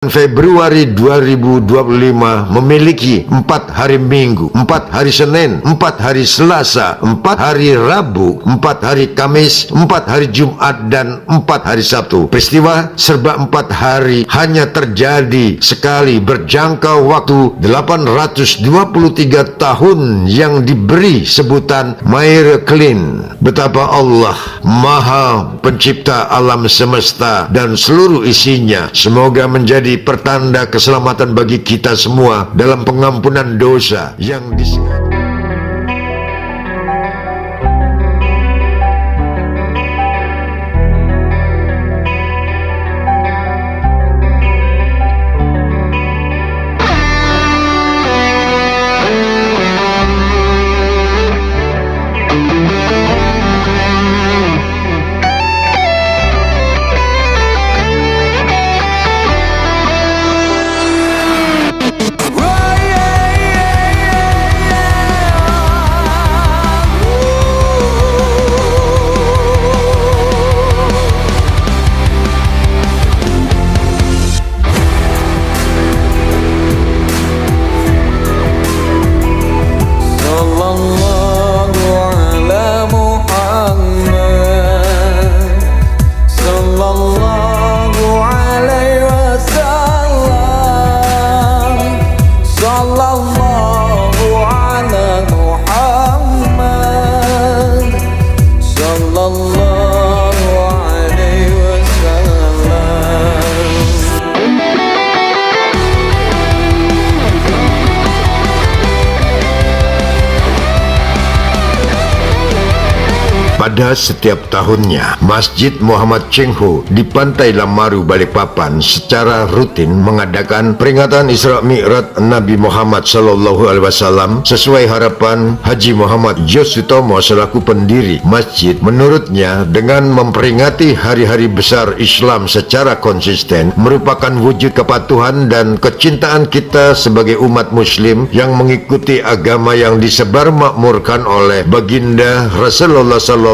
Februari 2025 memiliki 4 hari Minggu, 4 hari Senin, 4 hari Selasa, 4 hari Rabu, 4 hari Kamis, 4 hari Jumat, dan 4 hari Sabtu. Peristiwa serba 4 hari hanya terjadi sekali, berjangka waktu 823 tahun yang diberi sebutan Miracle. Betapa Allah Maha Pencipta alam semesta dan seluruh isinya semoga menjadi pertanda keselamatan bagi kita semua dalam pengampunan dosa yang disengaja. Pada setiap tahunnya, Masjid Muhammad Cheng Ho di Pantai Lamaru, Balikpapan secara rutin mengadakan peringatan Isra Mi'raj Nabi Muhammad SAW sesuai harapan Haji Muhammad Yosutomo selaku pendiri masjid. Menurutnya, dengan memperingati hari-hari besar Islam secara konsisten merupakan wujud kepatuhan dan kecintaan kita sebagai umat muslim yang mengikuti agama yang disebarmakmurkan oleh baginda Rasulullah SAW.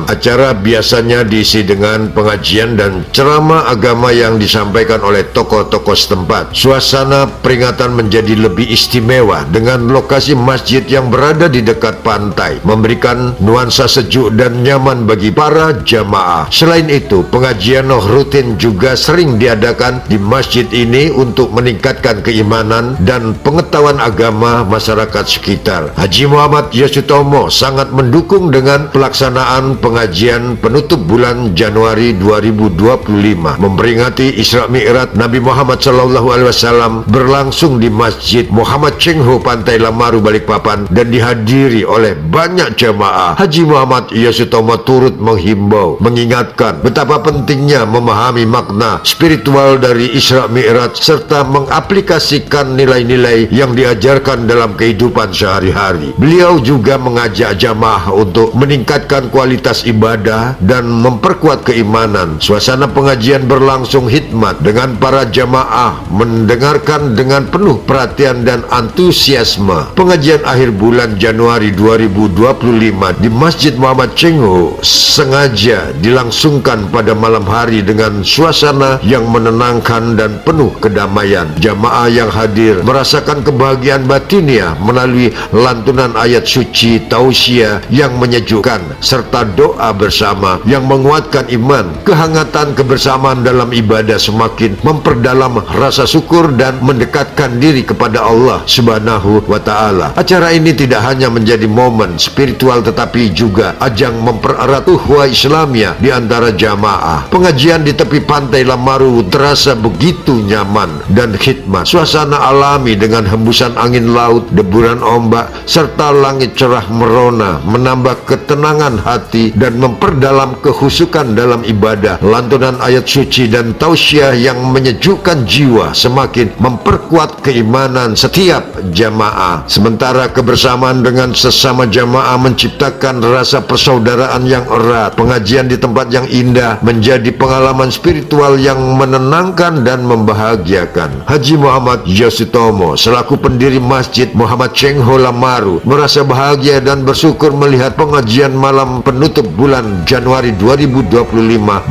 Acara biasanya diisi dengan pengajian dan ceramah agama yang disampaikan oleh tokoh-tokoh setempat. Suasana peringatan menjadi lebih istimewa dengan lokasi masjid yang berada di dekat pantai, memberikan nuansa sejuk dan nyaman bagi para jamaah. Selain itu, pengajian rutin juga sering diadakan di masjid ini untuk meningkatkan keimanan dan pengetahuan agama masyarakat sekitar. Haji Muhammad Yosutomo sangat mendukung dengan pelaksanaan pengajian penutup bulan Januari 2025 memperingati Isra Mi'raj Nabi Muhammad SAW berlangsung di Masjid Muhammad Cheng Ho Pantai Lamaru, Balikpapan dan dihadiri oleh banyak jamaah. Haji Muhammad Yosutomo turut menghimbau, mengingatkan betapa pentingnya memahami makna spiritual dari Isra Mi'raj serta mengaplikasikan nilai-nilai yang diajarkan dalam kehidupan sehari-hari. Beliau juga mengajak jamaah untuk meningkatkan kualitas ibadah dan memperkuat keimanan. Suasana pengajian berlangsung hikmat dengan para jamaah mendengarkan dengan penuh perhatian dan antusiasme. Pengajian akhir bulan Januari 2025 di Masjid Muhammad Cheng Ho sengaja dilangsungkan pada malam hari dengan suasana yang menenangkan dan penuh kedamaian. Jamaah yang hadir merasakan kebahagiaan batiniah melalui lantunan ayat suci tausiah yang menyejukkan serta doa bersama yang menguatkan iman. Kehangatan kebersamaan dalam ibadah semakin memperdalam rasa syukur dan mendekatkan diri kepada Allah Subhanahu wa Ta'ala. Acara ini tidak hanya menjadi momen spiritual tetapi juga ajang mempererat ukhuwah Islamiyah di antara jamaah. Pengajian di tepi pantai Lamaru terasa begitu nyaman dan khidmat. Suasana alami dengan hembusan angin laut, deburan ombak serta langit cerah merona menambah ketenangan hati dan memperdalam kehusukan dalam ibadah. Lantunan ayat suci dan tausiah yang menyejukkan jiwa semakin memperkuat keimanan setiap jamaah. Sementara kebersamaan dengan sesama jamaah menciptakan rasa persaudaraan yang erat. Pengajian di tempat yang indah menjadi pengalaman spiritual yang menenangkan dan membahagiakan. Haji Muhammad Yosutomo selaku selaku pendiri Masjid Muhammad Cheng Ho Lamaru merasa bahagia dan bersyukur melihat pengajian malam penutup bulan Januari 2025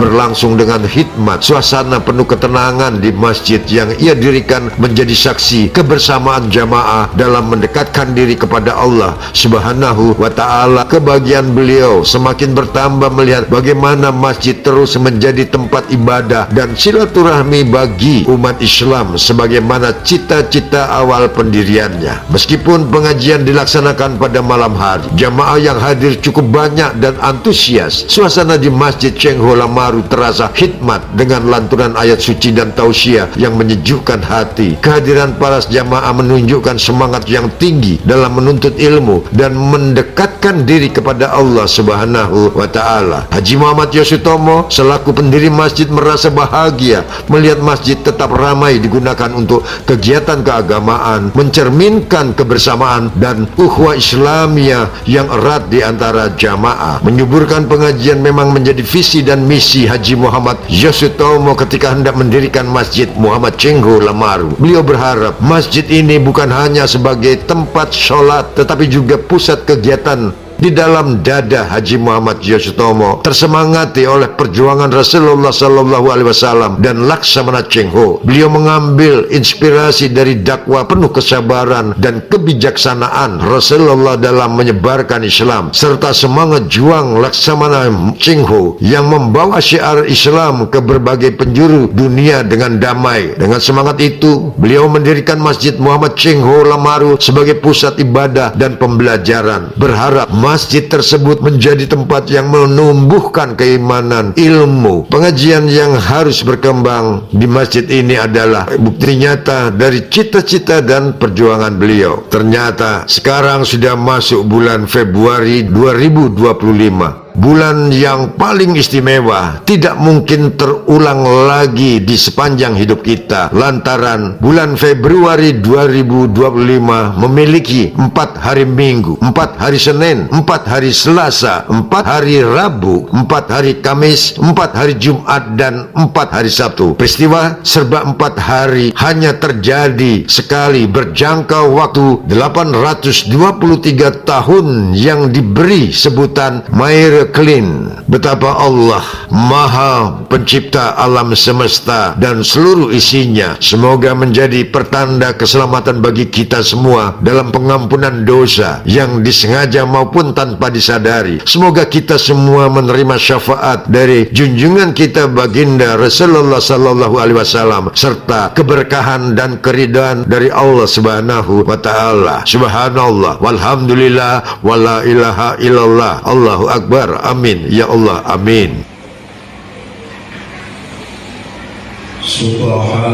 berlangsung dengan hikmat. Suasana penuh ketenangan di masjid yang ia dirikan menjadi saksi kebersamaan jamaah dalam mendekatkan diri kepada Allah Subhanahu wa ta'ala. Kebahagiaan beliau semakin bertambah melihat bagaimana masjid terus menjadi tempat ibadah dan silaturahmi bagi umat Islam sebagaimana cita-cita awal pendiriannya. Meskipun pengajian dilaksanakan pada malam hari, jamaah yang hadir cukup banyak dan antusias. Suasana di Masjid Cheng Ho Lamaru terasa hikmat dengan lantunan ayat suci dan tausiah yang menyejukkan hati. Kehadiran para jamaah menunjukkan semangat yang tinggi dalam menuntut ilmu dan mendekatkan diri kepada Allah Subhanahu wa ta'ala. Haji Muhammad Yosutomo selaku pendiri masjid merasa bahagia melihat masjid tetap ramai digunakan untuk kegiatan keagamaan, mencerminkan kebersamaan dan ukhuwah Islamiyah yang erat di antara jamaah. Menyuburkan pengajian memang menjadi visi dan misi Haji Muhammad Yosutomo ketika hendak mendirikan Masjid Muhammad Cheng Ho Lamaru. Beliau berharap masjid ini bukan hanya sebagai tempat sholat tetapi juga pusat kegiatan. Di dalam dada Haji Muhammad Yosutomo tersemangati oleh perjuangan Rasulullah Sallallahu Alaihi Wasallam dan Laksamana Cheng Ho. Beliau mengambil inspirasi dari dakwah penuh kesabaran dan kebijaksanaan Rasulullah dalam menyebarkan Islam serta semangat juang Laksamana Cheng Ho yang membawa syiar Islam ke berbagai penjuru dunia dengan damai. Dengan semangat itu, beliau mendirikan Masjid Muhammad Cheng Ho Lamaru sebagai pusat ibadah dan pembelajaran. Berharap masjid tersebut menjadi tempat yang menumbuhkan keimanan, ilmu. Pengajian yang harus berkembang di masjid ini adalah bukti nyata dari cita-cita dan perjuangan beliau. Ternyata sekarang sudah masuk bulan Februari 2025. Bulan yang paling istimewa, tidak mungkin terulang lagi di sepanjang hidup kita lantaran bulan Februari 2025 memiliki 4 hari Minggu, 4 hari Senin, 4 hari Selasa, 4 hari Rabu, 4 hari Kamis, 4 hari Jumat dan 4 hari Sabtu. Peristiwa serba 4 hari hanya terjadi sekali berjangka waktu 823 tahun yang diberi sebutan Maire Clean. Betapa Allah Maha Pencipta alam semesta dan seluruh isinya semoga menjadi pertanda keselamatan bagi kita semua dalam pengampunan dosa yang disengaja maupun tanpa disadari. Semoga kita semua menerima syafaat dari junjungan kita baginda Rasulullah Sallallahu Alaihi Wasallam serta keberkahan dan keridhaan dari Allah Subhanahu wa ta'ala. Subhanallah walhamdulillah wala ilaha illallah Allahu Akbar. Amin ya Allah, amin. Subhanalladzi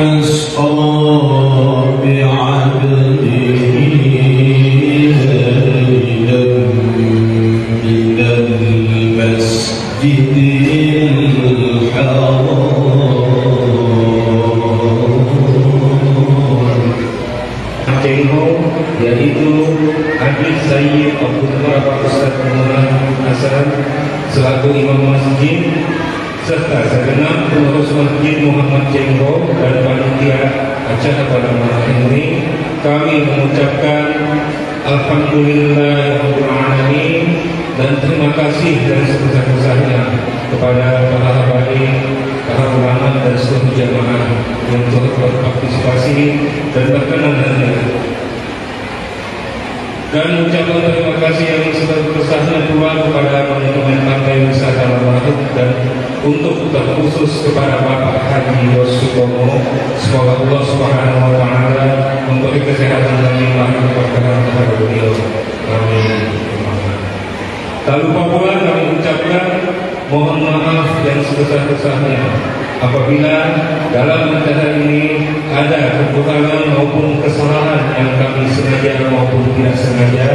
asra bi'abdihi laylan minal masjidil haram yaitu Habib Sayyid Abdullah Ustaz Muhammad Hasan selaku imam masjid serta segenap pengurus Masjid Muhammad Cheng Ho dan panitia acara pada malam ini. Kami mengucapkan Alhamdulillahirabbil alamin dan terima kasih dan sebesar-besarnya kepada para habaib, para ulama dan seluruh jamaah yang telah berpartisipasi dan berkenan hadir. Dan ucapan terima kasih yang sebesar-besarnya pula kepada manajemen Pantai Wisata Lamaru dan untuk terkhusus kepada Bapak Haji Yosutomo. Semoga Allah Subhanahu wa ta'ala memberi kesehatan dan limpahan keberkahan kepada beliau. Amin. Tak lupa pula kami ucapkan mohon maaf yang sebesar-besarnya apabila dalam acara ini ada kekurangan maupun kesalahan yang kami sengaja maupun tidak sengaja,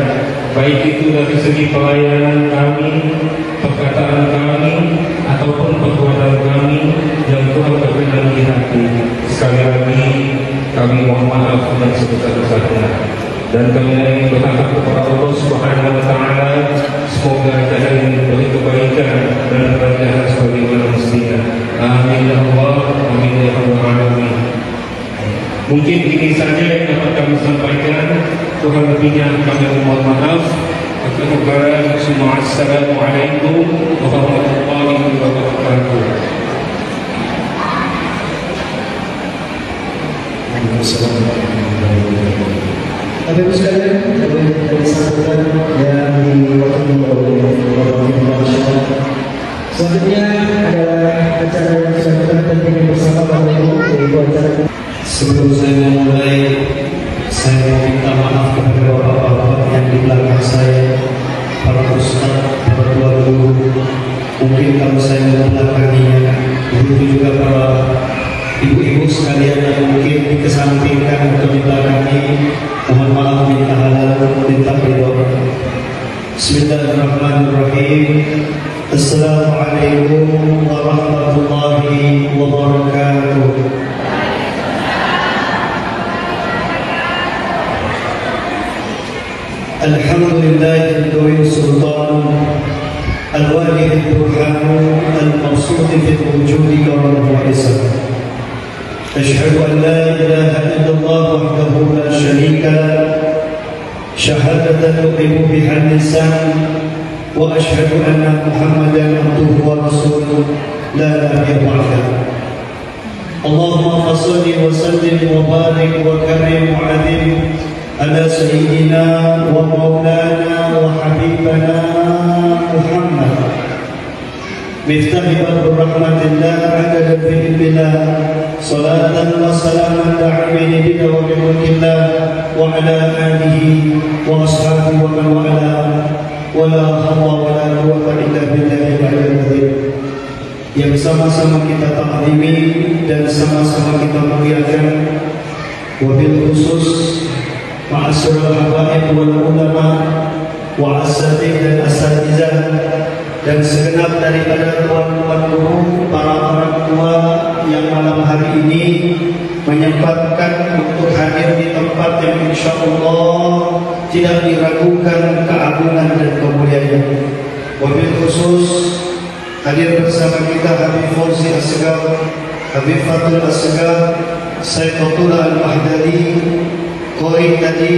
baik itu dari segi pelayanan kami, perkataan kami, ataupun perbuatan kami yang kurang berkenan di hati. Sekali lagi kami mohon maaf yang sebesar-besarnya. Dan kami ingin berharap kepada Allah Subhanahu wa ta'ala semoga acara ini diberi kebaikan dan keberkahan sebagaimana mestinya. Amin ya Allah, amin ya Mungkin ini saja yang dapat kami sampaikan. Kurang lebihnya kami mohon maaf. Assalamualaikum warahmatullahi wabarakatuh. Bapak Ibu sekalian, dari sambutan yang diwakili oleh Bapak Ibu Masyarakat. Selanjutnya adalah acara yang sudah kita tentukan bersama Bapak Ibu, yaitu acara. Sebelum saya memulai, saya mau minta maaf kepada bapak-bapak yang di belakang saya, para ustaz, para tua guru. Mungkin kalau saya membelakanginya, begitu juga para ibu-ibu sekalian yang mungkin dikesampingkan atau dibelakangi. Mohon maaf, minta halal, minta ridho. Bismillahirrahmanirrahim. Assalamualaikum warahmatullahi wabarakatuh. Alhamdulillah Al-Qawi Sultan Al-Wali Al-Burhan Al-Mawsud Fil Wujudi Karam wa Isam. Ashhadu an la ilaha illallah wahdahu la sharika lah, syahadatan tuqimu biha lisan, wa ashhadu anna Muhammadan abduhu wa rasuluh la nabiyya ba'dah. Allahumma salli wa sallim wa barik wa karim wa adhim ala sayyidina wa maulana wa habibana Muhammad miftahi bab rahmatillah adada fi billah salatan wa salaman da'imin bika wa biwakillah wa ala alihi wa ashabihi wa man wala wa la hawla wa la quwwata illa billahi al-azim. Yang sama-sama kita ta'zimi dan sama-sama kita muliakan, wabil khusus ma'asyiral habaib wal ulama wa asatidz dan asatizah dan segenap daripada tuan-tuan guru, para orang tua yang malam hari ini menyempatkan untuk hadir di tempat yang insyaallah tidak diragukan keagungan dan kemuliaan. Wabil khusus hadir bersama kita Habib Fauzi Asgar, Habib Fatul Asgar, Syekh Abdullah Al-Mahdali, Qori tadi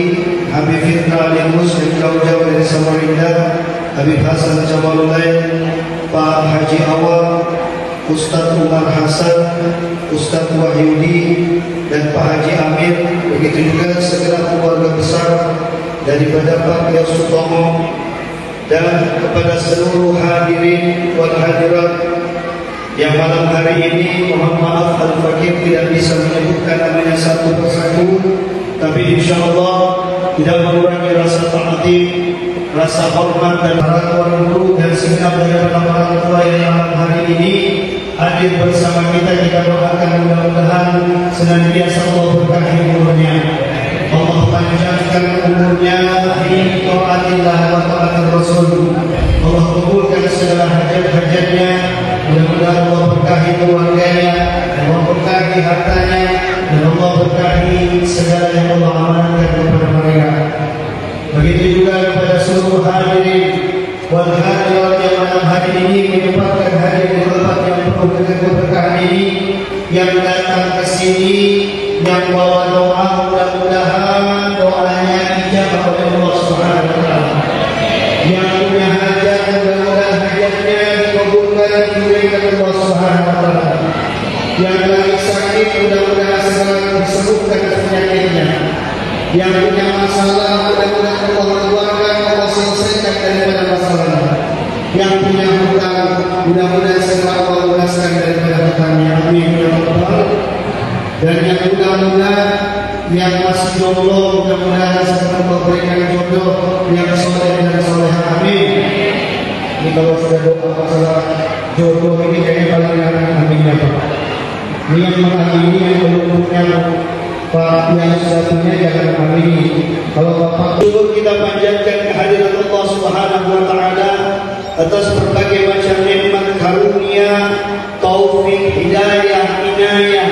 Habib Fitra Alimus dan jauh-jauh dari Samarinda, Habib Hasan Jamalulain, Pak Haji Awal, Ustaz Umar Hasan, Ustaz Wahyudi dan Pak Haji Amir. Begitu juga segenap keluarga besar daripada Pak Yas Sutomo, dan kepada seluruh hadirin wal hadirat yang malam hari ini, mohon maaf Al-Fakir tidak bisa menyebutkan namanya satu persatu, tapi insyaallah tidak mengurangi rasa ta'zim, rasa hormat dan para tuan guru dan segenap daripada orang tua yang malam hari ini hadir bersama kita. Kita doakan mudah-mudahan senantiasa Allah berkahi umurnya, Allah panjangkan umurnya di taatillah wa taatir Rasul, Allah kabulkan segala hajat-hajatnya, mudah-mudahan Allah berkahi keluarganya, Allah berkahi hartanya, dan Allah berkahi segala yang Allah amanatkan kepada mereka. Begitu juga kepada seluruh hadirin wal hadirat yang malam hari ini menyempatkan hadir di tempat yang penuh dengan keberkahan ini, yang datang ke sini, yang bawa doa, mudah-mudahan doanya dijawab oleh Allah Subhanahu wa taala. Yang punya hajat, mudah-mudahan hajatnya dikabulkan, diberikan Allah Subhanahu wa taala. Yang lagi sakit, mudah-mudahan segera disembuhkan penyakitnya. Yang punya masalah, mudah-mudahan Allah keluarkan, Allah selesaikan daripada masalahnya. Yang punya hutang, mudah-mudahan segera Allah luaskan daripada hutangnya. Amin ya rabbal. Dan yang mudah-mudahan yang masih jomblo, mudah-mudahan segera Allah berikan jodoh yang soleh dan solehah. Amin. Ini kalau sudah doa masalah jodoh ini kayaknya paling jarang. Amin ya Pak. Ini yang mengalami, yang belum punya, Pak yang sudah punya jangan mengalami. Kalau Bapak syukur kita panjatkan kehadiran Allah Subhanahu wa taala atas berbagai macam nikmat karunia, taufik, hidayah, inayah,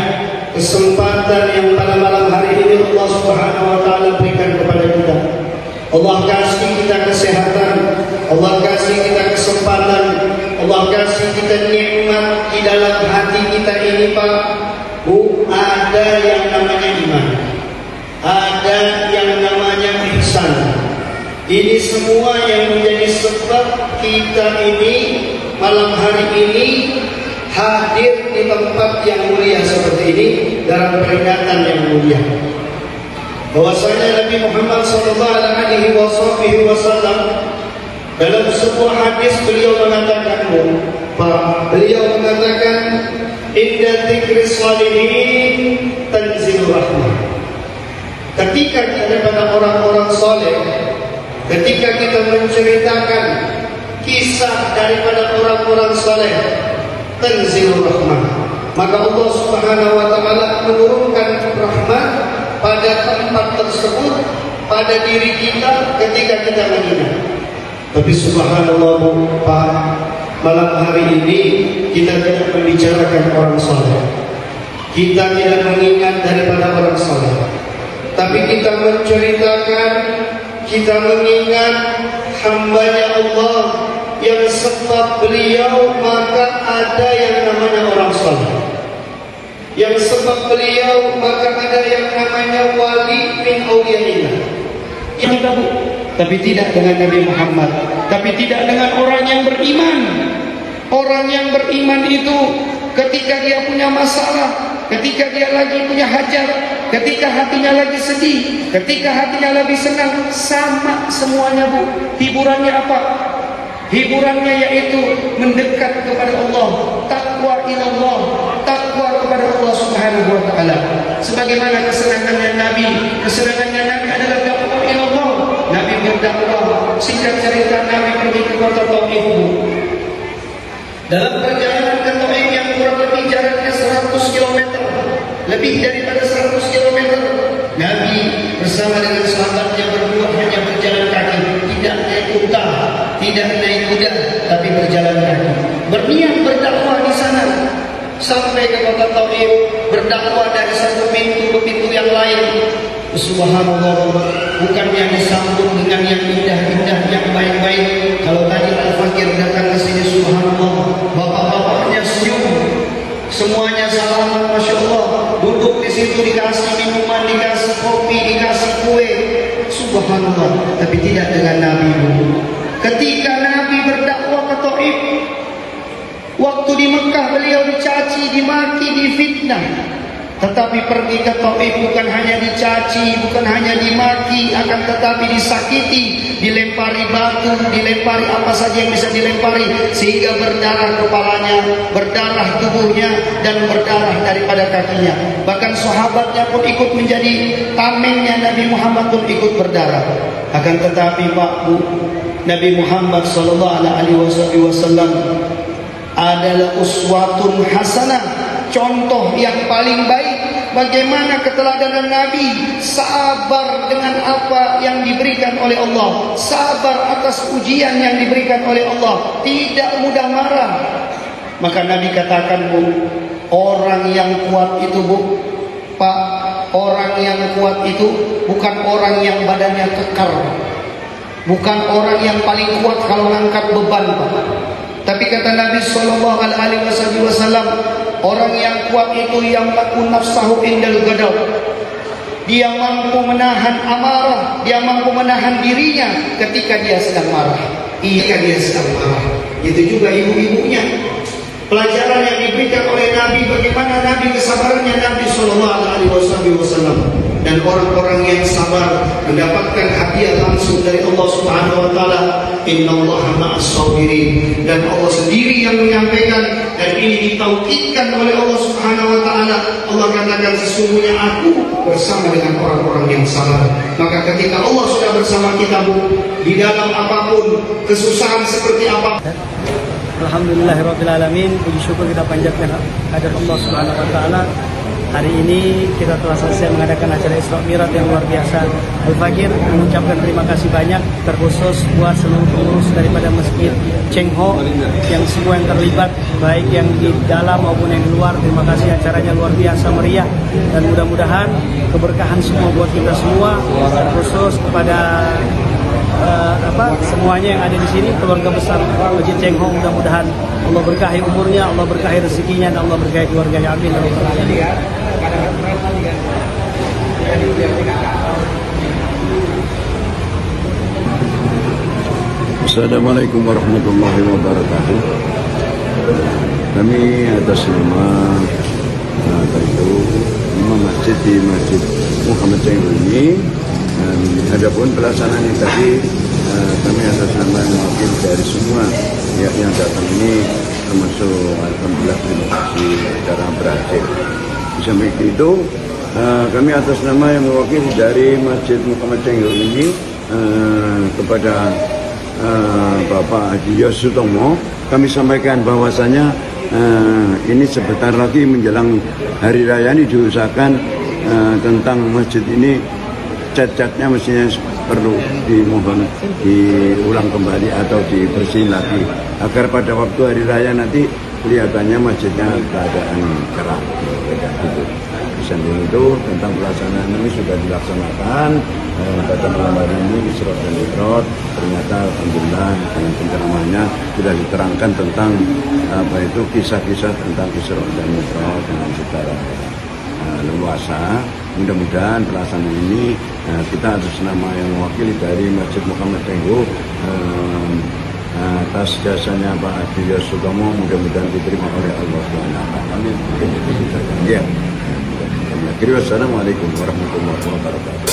kesempatan yang pada malam hari ini Allah Subhanahu wa taala berikan kepada kita. Allah kasih kita kesehatan, Allah kasih kita kesempatan, Allah kasih kita nikmat di dalam hati kita ini Pak. Ada yang namanya iman. Ini semua yang menjadi sebab kita ini malam hari ini hadir di tempat yang mulia seperti ini dalam peringatan yang mulia. Bahwasanya Nabi Muhammad SAW dalam sebuah hadis beliau mengatakan, inda dzikri shalihin tanzilur rahmah. Ketika daripada orang-orang soleh, ketika kita menceritakan kisah daripada orang-orang soleh, tanzilur rahmah, maka Allah Subhanahu wa taala menurunkan rahmat pada tempat tersebut, pada diri kita ketika kita mengingat. Tapi subhanallah Pak, malam hari ini kita tidak membicarakan orang soleh, kita tidak mengingat daripada orang soleh, tapi kita menceritakan, kita mengingat hambanya Allah yang sebab beliau maka ada yang namanya orang soleh, yang sebab beliau maka ada yang namanya wali min auliyaillah. Yang tahu, tapi tidak dengan Nabi Muhammad, tapi tidak dengan orang yang beriman. Orang yang beriman itu ketika dia punya masalah, ketika dia lagi punya hajat, ketika hatinya lagi sedih, ketika hatinya lagi senang, sama semuanya Bu. Hiburannya apa? Hiburannya yaitu mendekat kepada Allah, takwa ilallah, takwa kepada Allah Subhanahu wa taala. Sebagaimana kesenangannya Nabi adalah dakwah ilallah. Nabi berdakwah, singkat cerita Nabi pergi ke kota Taif. Dalam perjalanan ke Taif yang kurang lebih jaraknya 100 km, lebih daripada 100 km, Nabi bersama dengan sahabatnya berdua hanya berjalan kaki, tidak naik unta, tidak naik kuda, tapi berjalan kaki. Berniat berdakwah di sana sampai ke kota Taif, berdakwah dari satu pintu ke pintu yang lain. Subhanallah, bukannya disambut dengan yang indah-indah, yang baik-baik. Kalau tadi Al-Fakir datang ke sini, subhanallah, bapak-bapaknya senyum, semuanya salaman, masya Allah. Duduk di situ dikasih minuman, dikasih kopi, dikasih kue, subhanallah. Tapi tidak dengan Nabi. Ketika Nabi berdakwah ke Taif, waktu di Mekah beliau dicaci, dimaki, difitnah. Tetapi pergi ke Taif bukan hanya dicaci, bukan hanya dimaki, akan tetapi disakiti, dilempari batu, dilempari apa saja yang bisa dilempari, sehingga berdarah kepalanya, berdarah tubuhnya, dan berdarah daripada kakinya. Bahkan sahabatnya pun ikut menjadi tamengnya, Nabi Muhammad pun ikut berdarah. Akan tetapi Pak Bu, Nabi Muhammad SAW adalah uswatun hasanah, contoh yang paling baik. Bagaimana keteladanan Nabi, sabar dengan apa yang diberikan oleh Allah, sabar atas ujian yang diberikan oleh Allah, tidak mudah marah. Maka Nabi katakan, Bu, orang yang kuat itu, Bu, Pak, orang yang kuat itu bukan orang yang badannya kekar, bukan orang yang paling kuat kalau ngangkat beban, Pak. Tapi kata Nabi SAW, orang yang kuat itu yang takun nafsahu indal gadab. Dia mampu menahan amarah, dia mampu menahan dirinya ketika dia sedang marah. Ketika dia sedang marah. Itu juga ibu-ibunya. Pelajaran yang diberikan oleh Nabi, bagaimana Nabi kesabarannya Nabi SAW. Dan orang-orang yang sabar mendapatkan hadiah langsung dari Allah Subhanahu wa taala, innallaha ma'as sabirin. Dan Allah sendiri yang menyampaikan, dan ini ditaukidkan oleh Allah Subhanahu wa taala. Allah katakan, sesungguhnya aku bersama dengan orang-orang yang sabar. Maka ketika Allah sudah bersama kita, Bu, di dalam apapun, kesusahan seperti apa, Alhamdulillahirabbil alamin, puji syukur kita panjatkan kehadirat Allah Subhanahu wa taala. Hari ini kita telah selesai mengadakan acara Isra Mi'raj yang luar biasa. Al-Fakir mengucapkan terima kasih banyak, terkhusus buat seluruh pengurus daripada Masjid Cheng Ho yang semua yang terlibat, baik yang di dalam maupun yang di luar. Terima kasih, acaranya luar biasa meriah, dan mudah-mudahan keberkahan semua buat kita semua, terkhusus kepada semuanya yang ada di sini, keluarga besar Masjid Cheng Ho. Mudah-mudahan Allah berkahi umurnya, Allah berkahi rezekinya, dan Allah berkahi keluarganya. Amin. Assalamualaikum warahmatullahi wabarakatuh. Kami atas nama itu Imam Masjid di Masjid Muhammad Cengho ini, adapun pelaksanaan ini tadi kami atas nama mewakili dari semua pihak yang datang ini, termasuk alhamdulillah terima kasih acara berhasil. Di samping itu kami atas nama yang mewakili dari Masjid Muhammad Cengho ini kepada Bapak Haji Yos Sutomo, kami sampaikan bahwasanya ini sebentar lagi menjelang hari raya ini diusahakan tentang masjid ini cat-catnya mestinya perlu dimohon diulang kembali atau dibersihin lagi agar pada waktu hari raya nanti kelihatannya masjidnya keadaan cerah. Di samping itu tentang pelaksanaan ini sudah dilaksanakan pada malam hari ini Isra dan Mi'raj. Ternyata alhamdulillah dengan penceramahnya sudah diterangkan tentang apa itu kisah-kisah tentang Isra dan Mi'raj dengan secara leluasa. Mudah-mudahan pelaksanaan ini kita atas nama yang mewakili dari Masjid Muhammad Cengho atas jasanya Pak Haji Yos Sutomo mudah-mudahan diterima oleh Allah SWT. Amin. Ya. Wassalamualaikum warahmatullahi wabarakatuh.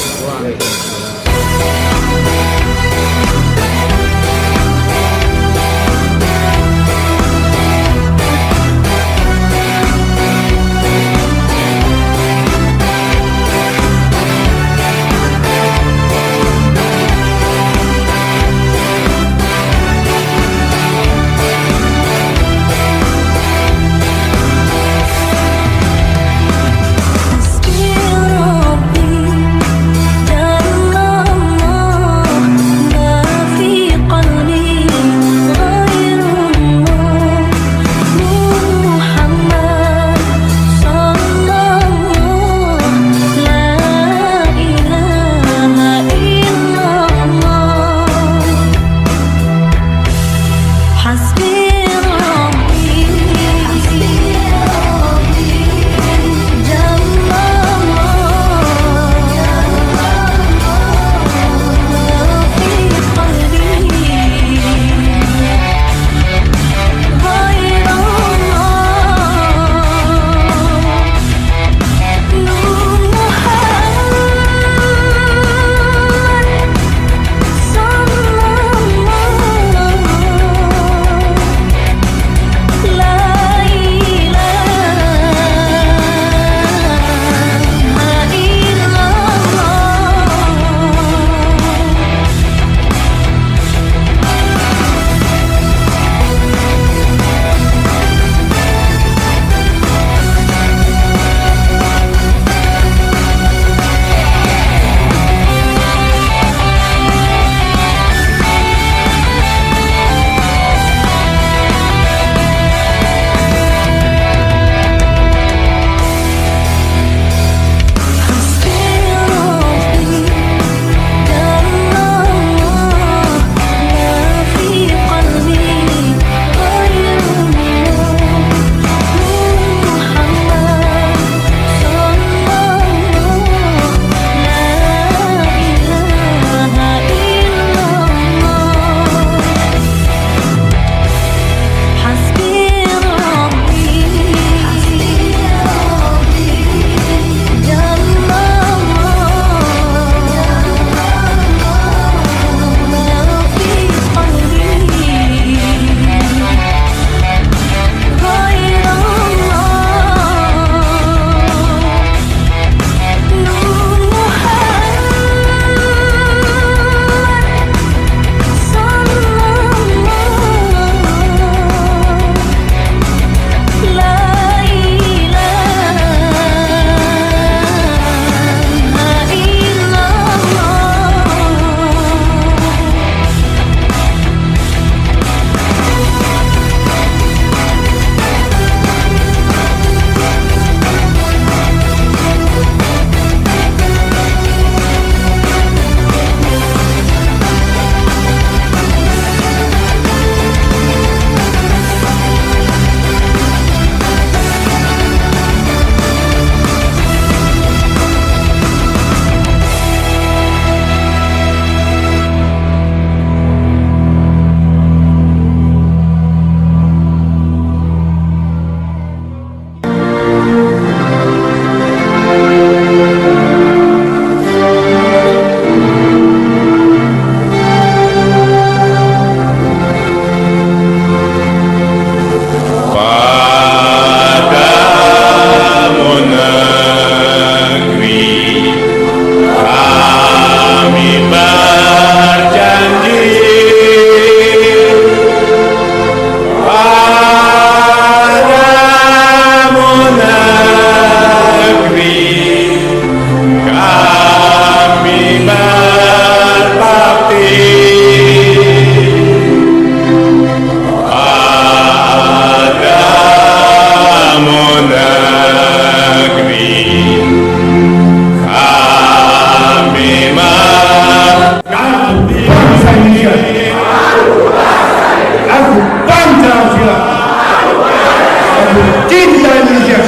kita Indonesia.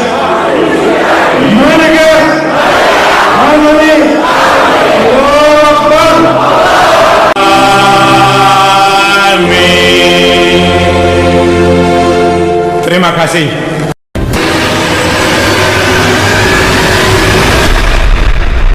Manakah harmoni? Allahu Akbar. Terima kasih.